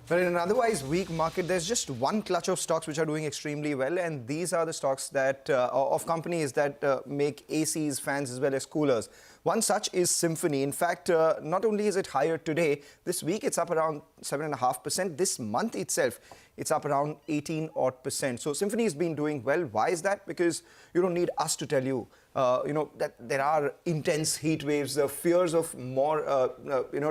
But in an otherwise weak market, there's just one clutch of stocks which are doing extremely well, and these are the stocks that of companies that make ACs, fans, as well as coolers. One such is Symphony. In fact, not only is it higher today, this week it's up around 7.5%. This month itself, it's up around 18% odd. So Symphony has been doing well. Why is that? Because you don't need us to tell you, that there are intense heat waves. The fears of more,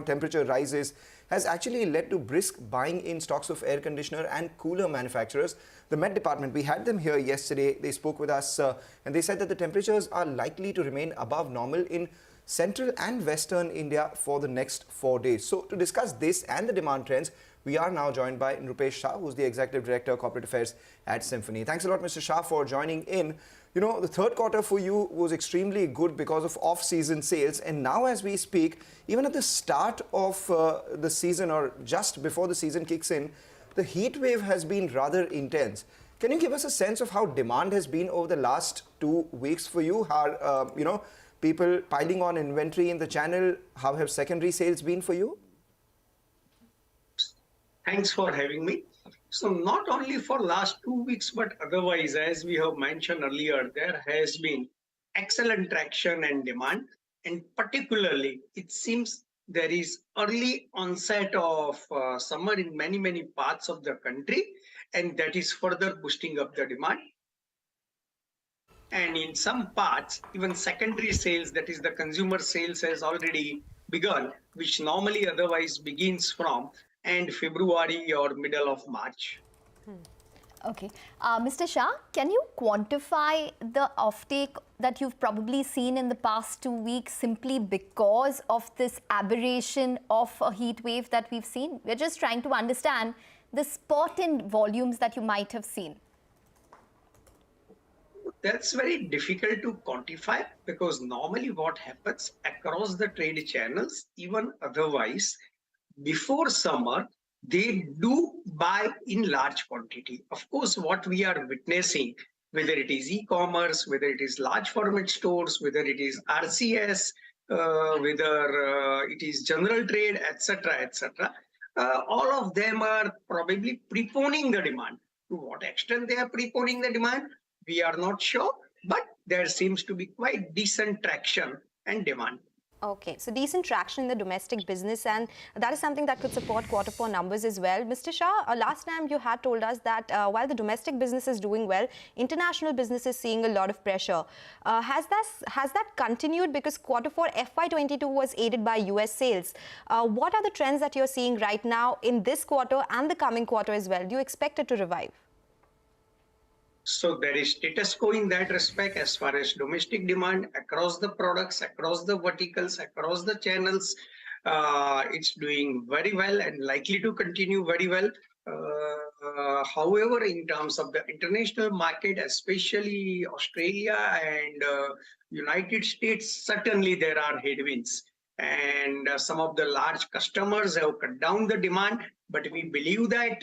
temperature rises has actually led to brisk buying in stocks of air conditioner and cooler manufacturers. The Met Department, we had them here yesterday. They spoke with us and they said that the temperatures are likely to remain above normal in central and western India for the next 4 days. So to discuss this and the demand trends, we are now joined by Nrupesh Shah, who's the Executive Director of Corporate Affairs at Symphony. Thanks a lot, Mr. Shah, for joining in. You know, the third quarter for you was extremely good because of off-season sales. And now as we speak, even at the start of the season or just before the season kicks in, the heat wave has been rather intense. Can you give us a sense of how demand has been over the last 2 weeks for you? How, people piling on inventory in the channel, how have secondary sales been for you? Thanks for having me. So not only for last 2 weeks, but otherwise, as we have mentioned earlier, there has been excellent traction and demand. And particularly, it seems there is early onset of summer in many parts of the country, and that is further boosting up the demand. And in some parts, even secondary sales, that is the consumer sales, has already begun, which normally otherwise begins from end February or middle of March. Okay. Mr. Shah, can you quantify the offtake that you've probably seen in the past 2 weeks simply because of this aberration of a heat wave that we've seen? We're just trying to understand the spot in volumes that you might have seen. That's very difficult to quantify because normally what happens across the trade channels, even otherwise, before summer, they do buy in large quantity. Of course, what we are witnessing, whether it is e-commerce, whether it is large format stores, whether it is RCS, whether it is general trade, etc., all of them are probably preponing the demand. To what extent they are preponing the demand, we are not sure, but there seems to be quite decent traction and demand. Okay, so decent traction in the domestic business, and that is something that could support quarter 4 numbers as well. Mr. Shah, last time you had told us that while the domestic business is doing well, international business is seeing a lot of pressure. Has that continued, because quarter 4 FY22 was aided by US sales? What are the trends that you're seeing right now in this quarter and the coming quarter as well? Do you expect it to revive? So there is status quo in that respect as far as domestic demand across the products, across the verticals, across the channels. It's doing very well and likely to continue very well. However, in terms of the international market, especially Australia and United States, certainly there are headwinds. And some of the large customers have cut down the demand. But we believe that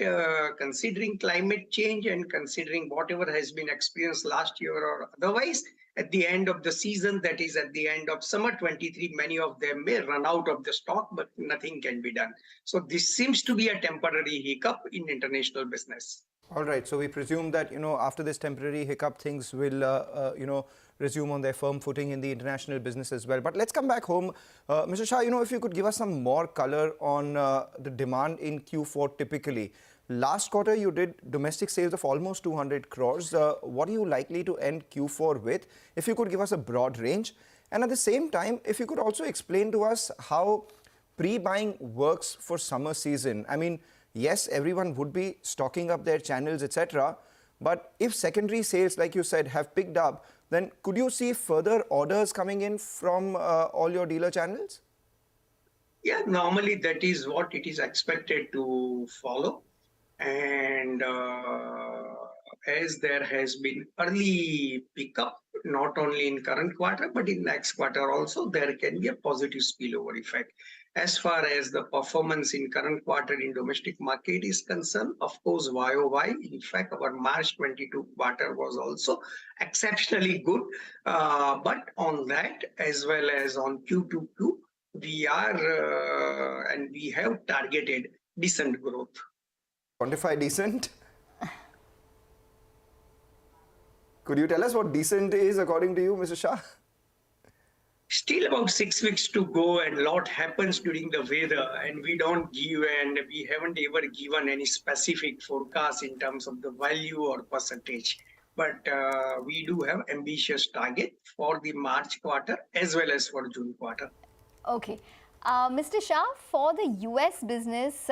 considering climate change and considering whatever has been experienced last year or otherwise, at the end of the season, that is at the end of summer 23, many of them may run out of the stock, but nothing can be done. So this seems to be a temporary hiccup in international business. All right. So we presume that, after this temporary hiccup, things will, resume on their firm footing in the international business as well. But let's come back home. Mr. Shah, if you could give us some more color on the demand in Q4 typically. Last quarter, you did domestic sales of almost 200 crores. What are you likely to end Q4 with? If you could give us a broad range. And at the same time, if you could also explain to us how pre-buying works for summer season. I mean, yes, everyone would be stocking up their channels, etc. But if secondary sales, like you said, have picked up, then could you see further orders coming in from all your dealer channels? Yeah, normally that is what it is expected to follow. And as there has been early pickup, not only in current quarter, but in next quarter also, there can be a positive spillover effect. As far as the performance in current quarter in domestic market is concerned, of course, YOY, in fact, our March 22 quarter was also exceptionally good. But on that, as well as on Q2Q, we are and we have targeted decent growth. Quantify decent? Could you tell us what decent is according to you, Mr. Shah? Still about 6 weeks to go, and a lot happens during the weather, and we don't give, and we haven't ever given any specific forecast in terms of the value or percentage. But we do have ambitious target for the March quarter as well as for June quarter. Okay. Mr. Shah, for the US business,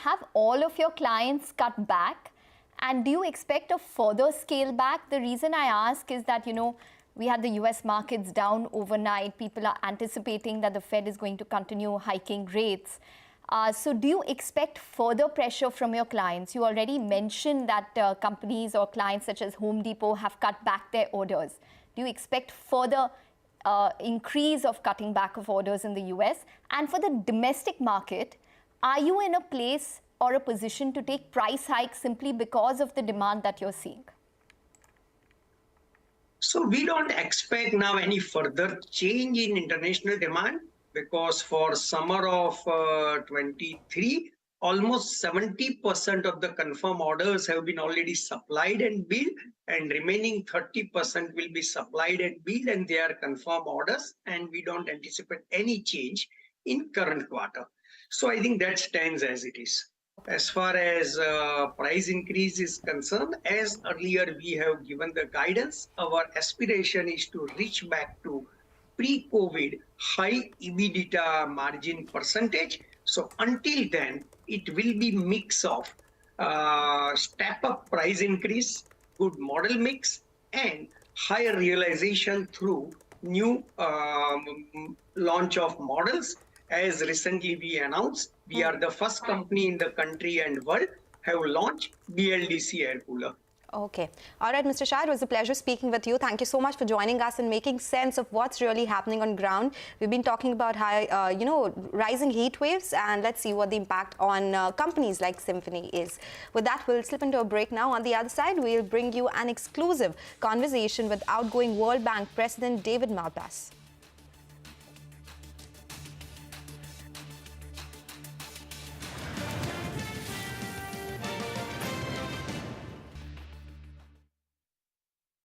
have all of your clients cut back? And do you expect a further scale back? The reason I ask is that, we had the US markets down overnight. People are anticipating that the Fed is going to continue hiking rates. So do you expect further pressure from your clients? You already mentioned that companies or clients such as Home Depot have cut back their orders. Do you expect further increase of cutting back of orders in the US? And for the domestic market, are you in a place or a position to take price hikes simply because of the demand that you're seeing? So we don't expect now any further change in international demand, because for summer of 23, almost 70% of the confirmed orders have been already supplied and billed, and remaining 30% will be supplied and billed, and they are confirmed orders, and we don't anticipate any change in current quarter. So I think that stands as it is. As far as price increase is concerned, as earlier we have given the guidance, our aspiration is to reach back to pre-COVID high EBITDA margin percentage. So until then, it will be mix of step up price increase, good model mix, and higher realization through new launch of models. As recently we announced, we are the first company in the country and world have launched BLDC air cooler. Okay. All right, Mr. Shah, it was a pleasure speaking with you. Thank you so much for joining us and making sense of what's really happening on ground. We've been talking about rising heat waves, and let's see what the impact on companies like Symphony is. With that, we'll slip into a break now. On the other side, we'll bring you an exclusive conversation with outgoing World Bank President David Malpass.